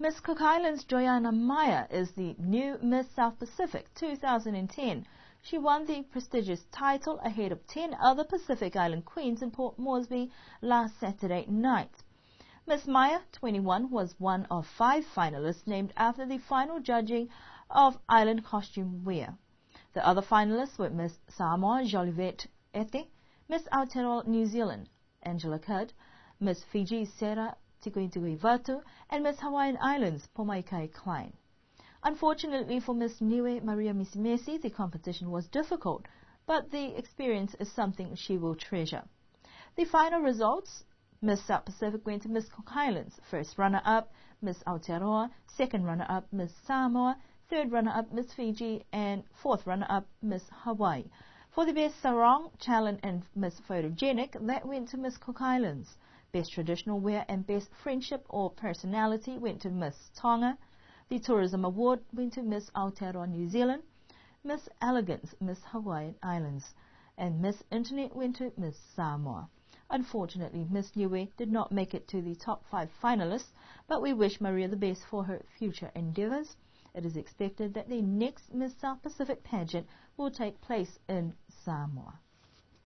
Miss Cook Islands Joanna Meyer is the new Miss South Pacific 2010. She won the prestigious title ahead of 10 other Pacific Island queens in Port Moresby last Saturday night. Miss Meyer, 21, was one of 5 finalists named after the final judging of island costume wear. The other finalists were Miss Samoa Jolivet Ete, Miss Aotearoa New Zealand Angela Cudd, Miss Fiji Sarah Tikuituivatu, and Miss Hawaiian Islands Pomaikai Klein. Unfortunately for Miss Niue Maria Misimesi, the competition was difficult, but the experience is something she will treasure. The final results: Miss South Pacific went to Miss Cook Islands, first runner-up Miss Aotearoa, second runner-up Miss Samoa, third runner-up Miss Fiji, and fourth runner-up Miss Hawaii. For the best sarong, talent, and Miss Photogenic, that went to Miss Cook Islands. Best traditional wear and best friendship or personality went to Miss Tonga. The tourism award went to Miss Aotearoa New Zealand. Miss Elegance, Miss Hawaiian Islands, and Miss Internet went to Miss Samoa. Unfortunately, Miss Niue did not make it to the top 5 finalists, but we wish Maria the best for her future endeavours. It is expected that the next Miss South Pacific pageant will take place in Samoa.